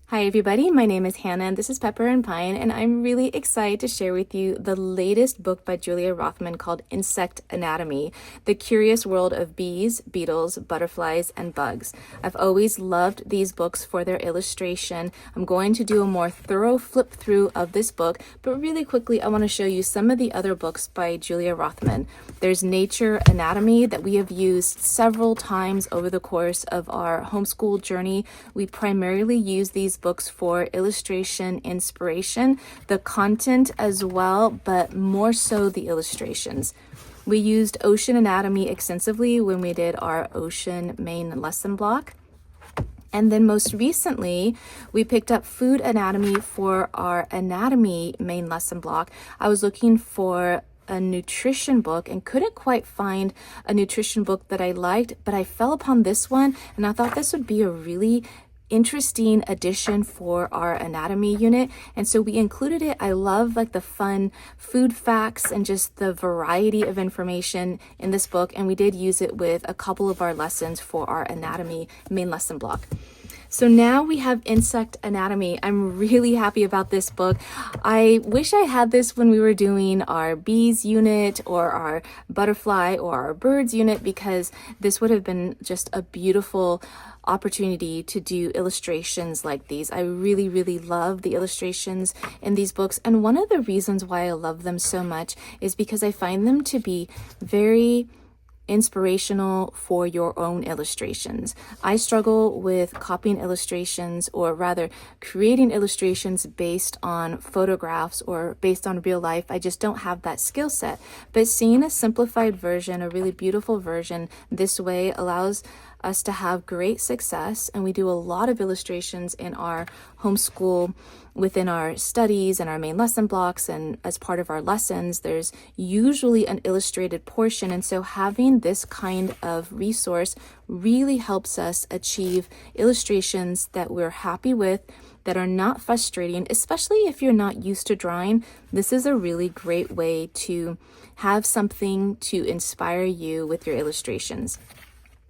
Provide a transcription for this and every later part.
Hi everybody, my name is Hannah and this is Pepper and Pine, and I'm really excited to share with you the latest book by Julia Rothman called Insect Anatomy: The Curious World of Bees, Beetles, Butterflies, and Bugs. I've always loved these books for their illustration. I'm going to do a more thorough flip through of this book, but really quickly I want to show you some of the other books by Julia Rothman. There's Nature Anatomy that we have used several times over the course of our homeschool journey. We primarily use these books for illustration inspiration, the content as well, but more so the illustrations. We used Ocean Anatomy extensively when we did our ocean main lesson block. And then most recently, we picked up Food Anatomy for our anatomy main lesson block. I was looking for a nutrition book and couldn't quite find a nutrition book that I liked, but I fell upon this one and I thought this would be a really interesting addition for our anatomy unit, and so we included it. I love like the fun food facts and just the variety of information in this book, and we did use it with a couple of our lessons for our anatomy main lesson block. So now we have Insect Anatomy. I'm really happy about this book. I wish I had this when we were doing our bees unit or our butterfly or our birds unit, because this would have been just a beautiful opportunity to do illustrations like these. I really, really love the illustrations in these books. And one of the reasons why I love them so much is because I find them to be very inspirational for your own illustrations. I struggle with copying illustrations, or rather creating illustrations based on photographs or based on real life. I just don't have that skill set. But seeing a simplified version, a really beautiful version this way, allows us to have great success. And we do a lot of illustrations in our homeschool within our studies and our main lesson blocks, and as part of our lessons there's usually an illustrated portion, and so having this kind of resource really helps us achieve illustrations that we're happy with, that are not frustrating. Especially if you're not used to drawing, this is a really great way to have something to inspire you with your illustrations.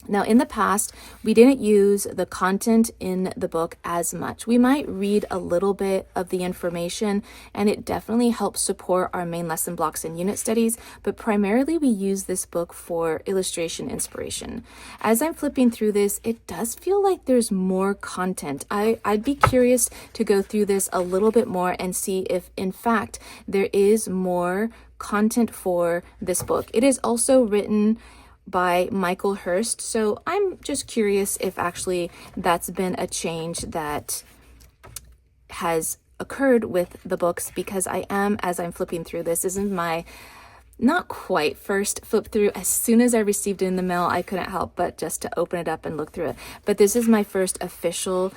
Now, in the past, we didn't use the content in the book as much. We might read a little bit of the information, and it definitely helps support our main lesson blocks and unit studies, but primarily we use this book for illustration inspiration. As I'm flipping through this, it does feel like there's more content. I'd be curious to go through this a little bit more and see if, in fact, there is more content for this book. It is also written by Michael Hurst. So I'm just curious if actually that's been a change that has occurred with the books, because as I'm flipping through this isn't my not quite first flip through. As soon as I received it in the mail, I couldn't help but just to open it up and look through it. But this is my first official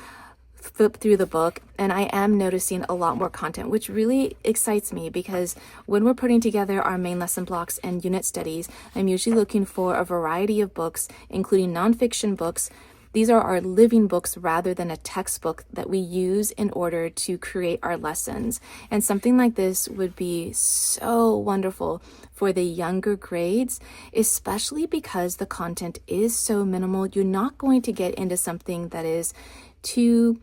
flip through the book, and I am noticing a lot more content, which really excites me, because when we're putting together our main lesson blocks and unit studies, I'm usually looking for a variety of books, including nonfiction books. These are our living books rather than a textbook that we use in order to create our lessons. And something like this would be so wonderful for the younger grades, especially because the content is so minimal. You're not going to get into something that is too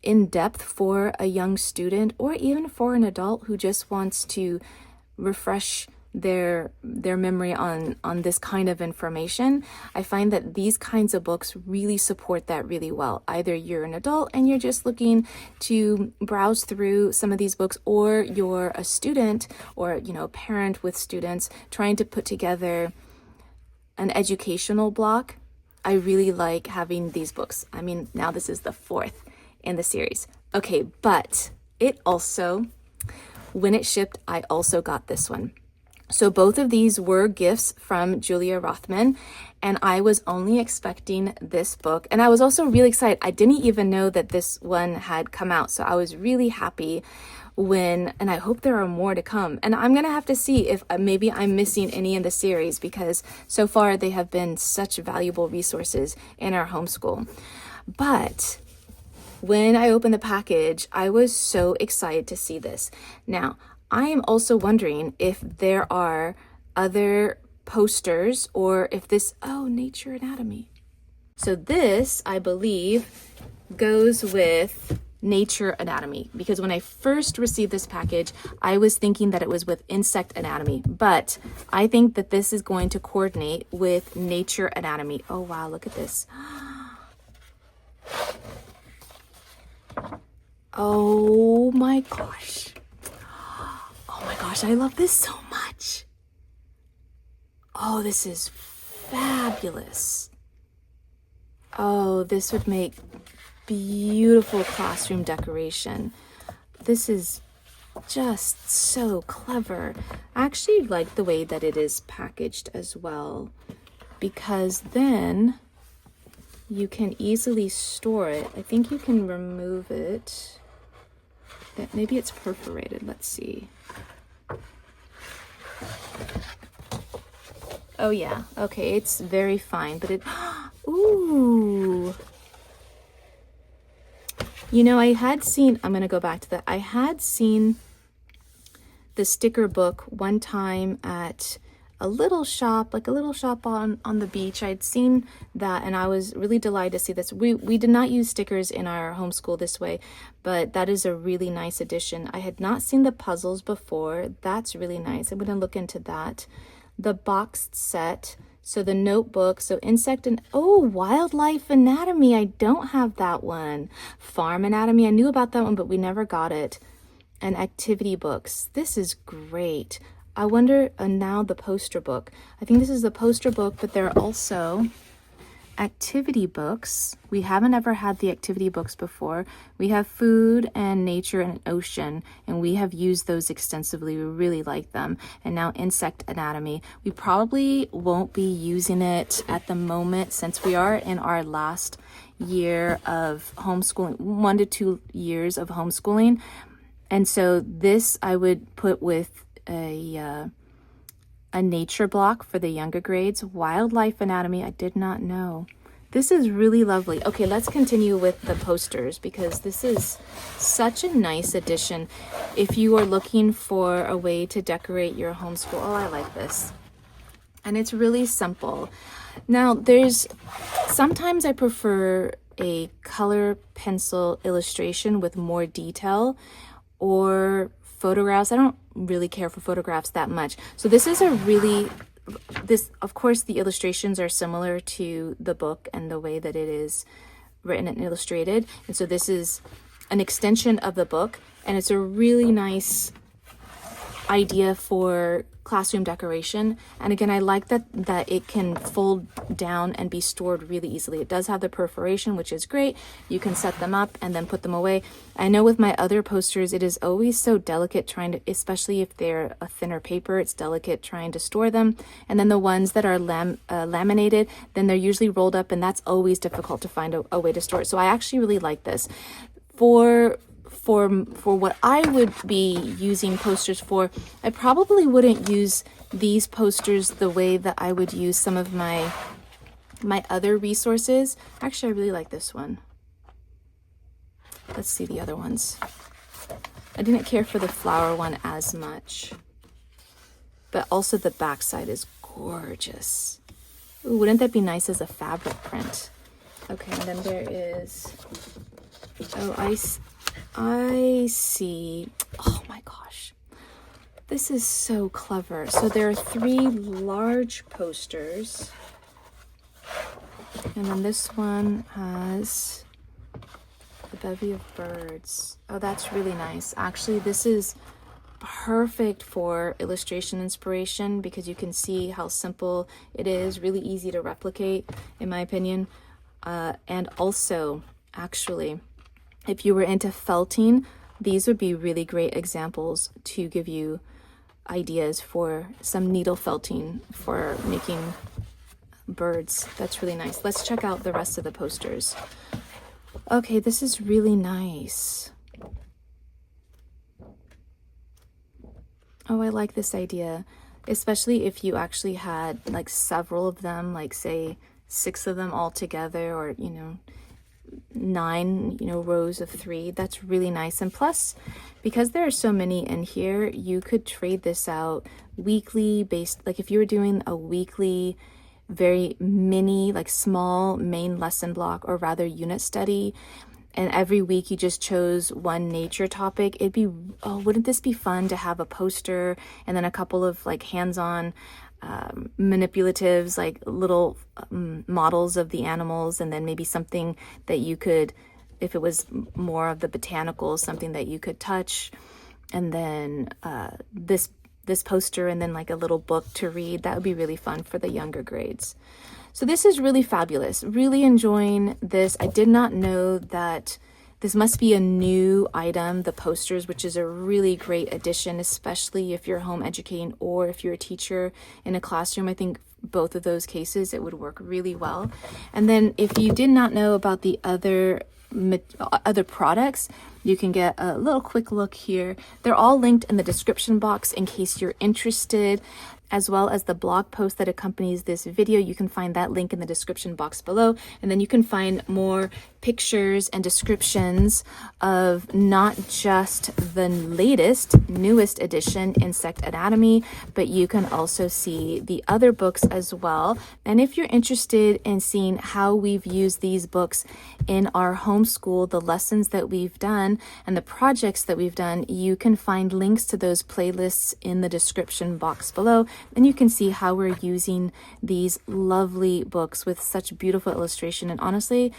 in depth for a young student, or even for an adult who just wants to refresh their memory on this kind of information. I find that these kinds of books really support that really well. Either you're an adult and you're just looking to browse through some of these books, or you're a student or a parent with students trying to put together an educational block. I really like having these books. I mean, now this is the fourth in the series. Okay, but it also, when it shipped, I also got this one. So both of these were gifts from Julia Rothman, and I was only expecting this book. And I was also really excited. I didn't even know that this one had come out. So I was really happy and I hope there are more to come. And I'm gonna have to see if maybe I'm missing any in the series, because so far they have been such valuable resources in our homeschool. But when I opened the package, I was so excited to see this. Now, I am also wondering if there are other posters, or if Nature Anatomy. So this, I believe, goes with nature anatomy, because when I first received this package, I was thinking that it was with insect anatomy, but I think that this is going to coordinate with nature anatomy. Oh wow, look at this. Oh my gosh. Oh my gosh, I love this so much. Oh, this is fabulous. Oh, this would make beautiful classroom decoration. This is just so clever. I actually like the way that it is packaged as well, because then you can easily store it. I think you can remove it. Maybe it's perforated. Let's see. Oh yeah, okay, it's very fine, but it, ooh. You know, I had seen, I'm gonna go back to that. I had seen the sticker book one time at a little shop, like a little shop on the beach. I'd seen that and I was really delighted to see this. We did not use stickers in our homeschool this way, but that is a really nice addition. I had not seen the puzzles before. That's really nice. I'm gonna look into that. The boxed set, so the notebook, so insect and, oh, wildlife anatomy. I don't have that one. Farm anatomy, I knew about that one, but we never got it. And activity books. This is great. I wonder, now the poster book. I think this is the poster book, but there are also activity books. We haven't ever had the activity books before. We have food and nature and ocean, and we have used those extensively. We really like them. And now insect anatomy. We probably won't be using it at the moment since we are in our last year of homeschooling, 1 to 2 years of homeschooling. And so this I would put with a nature block for the younger grades. Wildlife anatomy, I did not know. This is really lovely. Okay, let's continue with the posters because this is such a nice addition. If you are looking for a way to decorate your homeschool, oh, I like this. And it's really simple. Now, sometimes I prefer a color pencil illustration with more detail or photographs. I don't really care for photographs that much. So this is of course, the illustrations are similar to the book and the way that it is written and illustrated. And so this is an extension of the book, and it's a really nice idea for classroom decoration. And again, I like that it can fold down and be stored really easily. It does have the perforation, which is great. You can set them up and then put them away. I know with my other posters, it is always so delicate trying to, especially if they're a thinner paper, it's delicate trying to store them. And then the ones that are laminated, then they're usually rolled up, and that's always difficult to find a way to store it. So I actually really like this. For what I would be using posters for, I probably wouldn't use these posters the way that I would use some of my other resources. Actually, I really like this one. Let's see the other ones. I didn't care for the flower one as much, but also the backside is gorgeous. Ooh, wouldn't that be nice as a fabric print? Okay, and then there is, oh, I see. Oh my gosh. This is so clever. So there are 3 large posters. And then this one has a bevy of birds. Oh, that's really nice. Actually, this is perfect for illustration inspiration because you can see how simple it is, really easy to replicate, in my opinion. And also, actually, if you were into felting, these would be really great examples to give you ideas for some needle felting for making birds. That's really nice. Let's check out the rest of the posters. Okay, this is really nice. Oh, I like this idea, especially if you actually had like several of them, like say 6 of them all together, or 9 rows of 3. That's really nice. And plus, because there are so many in here, you could trade this out weekly based, like if you were doing a weekly very mini, like small main lesson block, or rather unit study, and every week you just chose one nature topic, it'd be, oh, wouldn't this be fun to have a poster and then a couple of like hands-on manipulatives, like little models of the animals, and then maybe something that you could, if it was more of the botanicals, something that you could touch, and then this poster, and then like a little book to read. That would be really fun for the younger grades. So this is really fabulous. Really enjoying this. I did not know that this must be a new item, the posters, which is a really great addition, especially if you're home educating or if you're a teacher in a classroom. I think both of those cases, it would work really well. And then if you did not know about the other products, you can get a little quick look here. They're all linked in the description box in case you're interested, as well as the blog post that accompanies this video. You can find that link in the description box below. And then you can find more pictures and descriptions of not just the latest, newest edition, Insect Anatomy, but you can also see the other books as well. And if you're interested in seeing how we've used these books in our homeschool, the lessons that we've done and the projects that we've done, you can find links to those playlists in the description box below. And you can see how we're using these lovely books with such beautiful illustration. And honestly,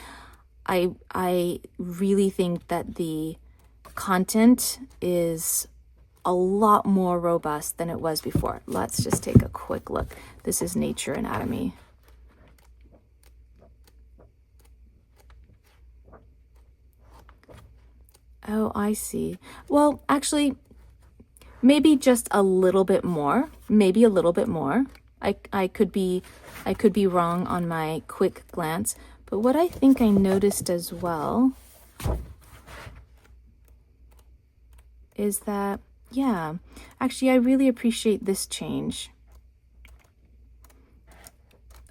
I really think that the content is a lot more robust than it was before. Let's just take a quick look. This is Nature Anatomy. Oh, I see. Well, actually, maybe just a little bit more. Maybe a little bit more. I could be wrong on my quick glance. But what I think I noticed as well is that, yeah, actually, I really appreciate this change.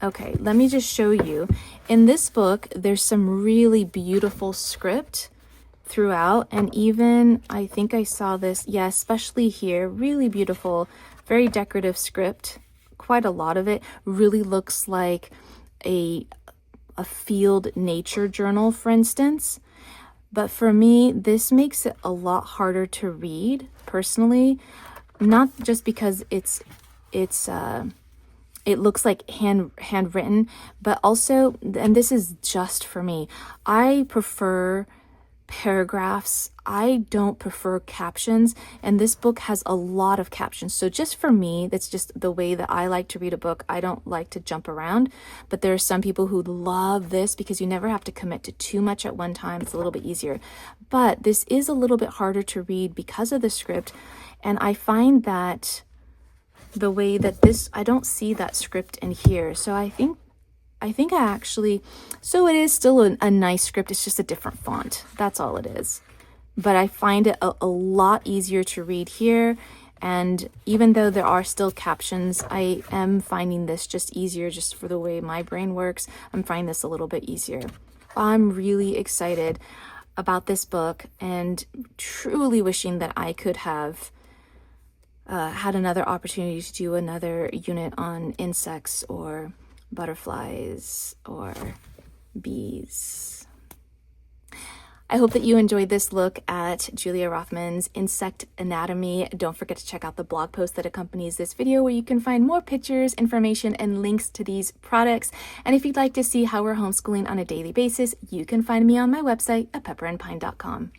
Okay, let me just show you. In this book, there's some really beautiful script throughout, and even I think I saw this, yeah, especially here, really beautiful, very decorative script. Quite a lot of it really looks like a field nature journal, for instance. But for me, this makes it a lot harder to read personally, not just because it looks like handwritten, but also, and this is just for me, I prefer paragraphs. I don't prefer captions, and this book has a lot of captions. So just for me, that's just the way that I like to read a book. I don't like to jump around, but there are some people who love this because you never have to commit to too much at one time. It's a little bit easier, but this is a little bit harder to read because of the script. And I find that the way that this, I don't see that script in here. So I think I actually, so it is still a nice script. It's just a different font. That's all it is. But I find it a lot easier to read here. And even though there are still captions, I am finding this just easier, just for the way my brain works. I'm finding this a little bit easier. I'm really excited about this book and truly wishing that I could have had another opportunity to do another unit on insects or butterflies or bees. I hope that you enjoyed this look at Julia Rothman's Insect Anatomy. Don't forget to check out the blog post that accompanies this video, where you can find more pictures, information, and links to these products. And if you'd like to see how we're homeschooling on a daily basis, you can find me on my website at pepperandpine.com.